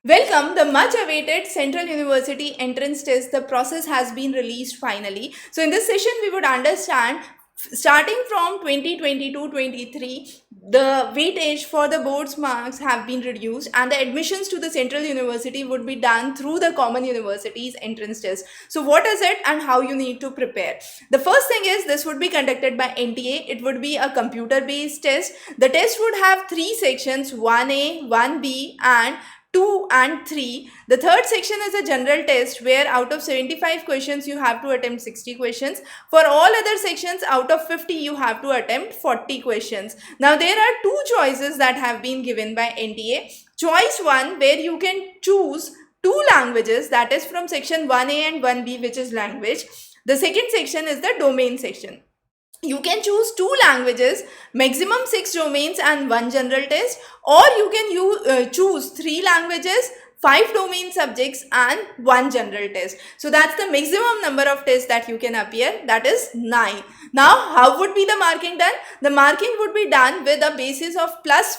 Welcome, the much awaited Central University entrance test. The process has been released finally. So, in this session, we would understand starting from 2022-23, the weightage for the board's marks have been reduced and the admissions to the Central University would be done through the Common University's entrance test. So, what is it and how you need to prepare? The first thing is this would be conducted by NTA. It would be a computer-based test. The test would have three sections: 1A, 1B, and 2 and 3. The third section is a general test where out of 75 questions you have to attempt 60 questions. For all other sections, out of 50 you have to attempt 40 questions. Now there are two choices that have been given by NTA. Choice 1, where you can choose two languages, that is from section 1A and 1B, which is language. The second section is the domain section. You can choose two languages, maximum 6 domains and one general test, or you can choose 3 languages, 5 domain subjects and one general test. So that's the maximum number of tests that you can appear, that is 9. Now how would be the marking done? The marking would be done with a basis of plus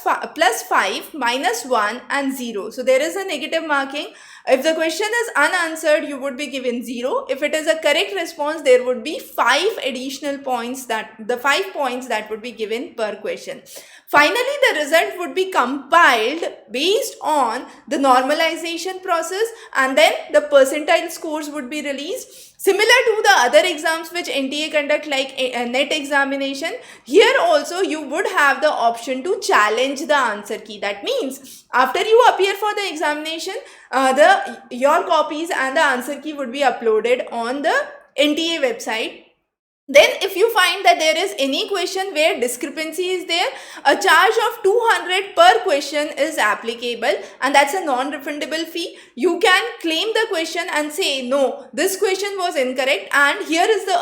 5, minus 1 and 0. So there is a negative marking. If the question is unanswered, you would be given 0. If it is a correct response, there would be 5 additional points, the 5 points that would be given per question. Finally, the result would be compiled based on the normalization process and then the percentile scores would be released. Similar to the other exams which NTA conduct like a NET examination, here also you would have the option to challenge the answer key. That means after you appear for the examination, your copies and the answer key would be uploaded on the NTA website. Then if you find that there is any question where discrepancy is there, a charge of 200 per question is applicable and that's a non-refundable fee. You can claim the question and say, no, this question was incorrect and here is the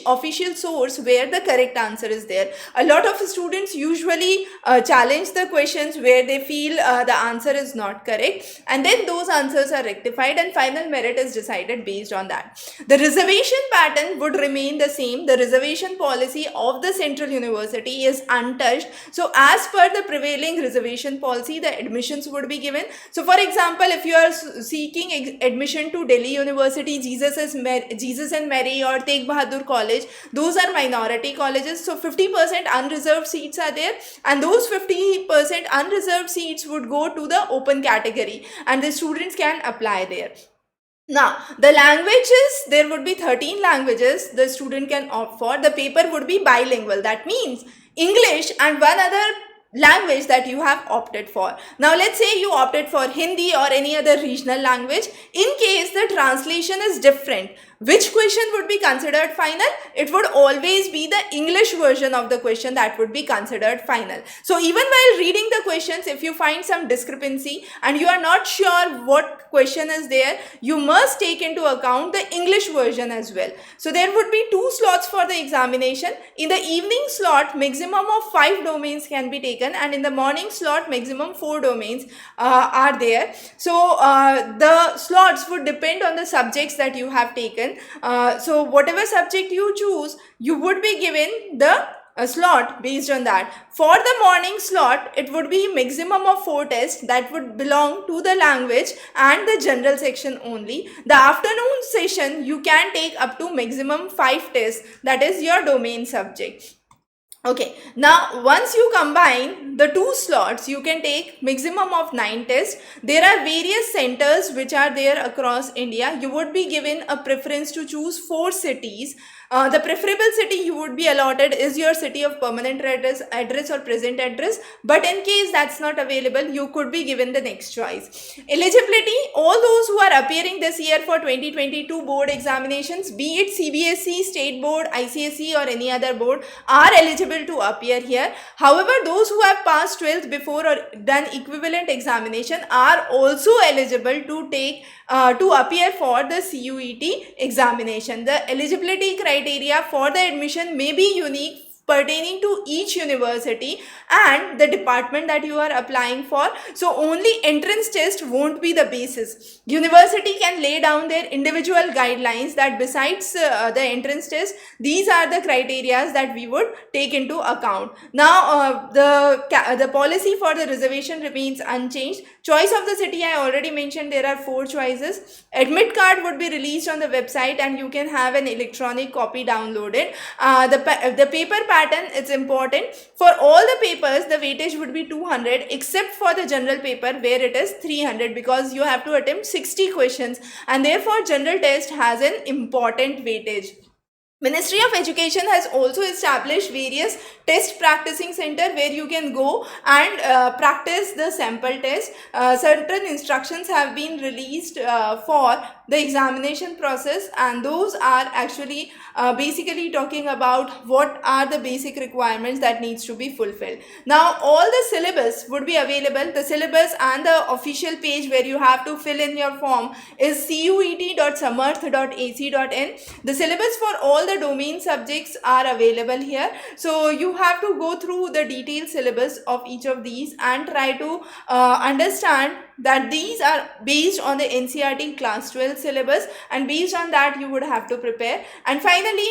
official source where the correct answer is there. A lot of students usually challenge the questions where they feel the answer is not correct and then those answers are rectified and final merit is decided based on that. The reservation pattern would remain the same. The reservation policy of the Central University is untouched. So as per the prevailing reservation policy, the admissions would be given. So for example, if you are seeking admission to Delhi University, Jesus and Mary or Tegh Bahadur College, those are minority colleges. So 50% unreserved seats are there and those 50% unreserved seats would go to the open category and the students can apply there. Now, the languages, there would be 13 languages the student can opt for. The paper would be bilingual. That means English and one other language that you have opted for. Now, let's say you opted for Hindi or any other regional language. In case the translation is different, which question would be considered final? It would always be the English version of the question that would be considered final. So even while reading the questions, if you find some discrepancy and you are not sure what question is there, you must take into account the English version as well. So there would be 2 slots for the examination. In the evening slot, maximum of 5 domains can be taken and in the morning slot, maximum 4 domains are there. So the slots would depend on the subjects that you have taken. So whatever subject you choose, you would be given the slot based on that. For the morning slot, it would be maximum of 4 tests that would belong to the language and the general section only. The afternoon session, you can take up to maximum 5 tests, that is your domain subject. Okay, now once you combine the 2 slots, you can take maximum of 9 tests. There are various centers which are there across India. You would be given a preference to choose 4 cities. The preferable city you would be allotted is your city of permanent address or present address, but in case that's not available, you could be given the next choice. Eligibility, all those who are appearing this year for 2022 board examinations, be it CBSE, State Board, ICSE or any other board, are eligible to appear here. However, those who have passed 12th before or done equivalent examination are also eligible to take to appear for the CUET examination. The eligibility criteria for the admission may be unique pertaining to each university and the department that you are applying for. So only entrance test won't be the basis. University can lay down their individual guidelines that besides the entrance test, these are the criteria that we would take into account. Now the policy for the reservation remains unchanged. Choice of the city, I already mentioned, there are 4 choices. Admit card would be released on the website and you can have an electronic copy downloaded. The paper pattern, it's important. For all the papers, the weightage would be 200 except for the general paper where it is 300 because you have to attempt 60 questions and therefore general test has an important weightage. Ministry of Education has also established various test practicing center where you can go and practice the sample test. Certain instructions have been released for the examination process, and those are actually basically talking about what are the basic requirements that needs to be fulfilled. Now all the syllabus would be available. The syllabus and the official page where you have to fill in your form is cuet.samarth.ac.in. The syllabus for all the domain subjects are available here, so you have to go through the detailed syllabus of each of these and try to understand that these are based on the NCERT class 12 syllabus, and based on that you would have to prepare. And finally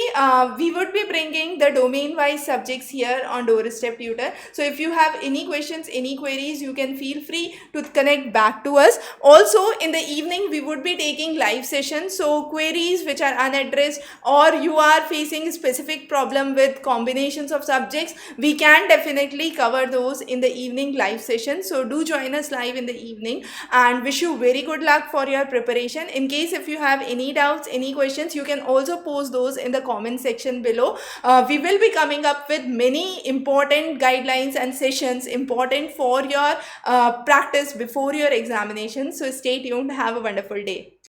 we would be bringing the domain wise subjects here on Doorstep Tutor. So if you have any questions, any queries, you can feel free to connect back to us. Also in the evening we would be taking live sessions, so queries which are unaddressed or you are facing a specific problem with combinations of subjects, we can definitely cover those in the evening live session. So do join us live in the evening, and wish you very good luck for your preparation. In case if you have any doubts, any questions, you can also post those in the comment section below. We will be coming up with many important guidelines and sessions important for your practice before your examination. So stay tuned. Have a wonderful day.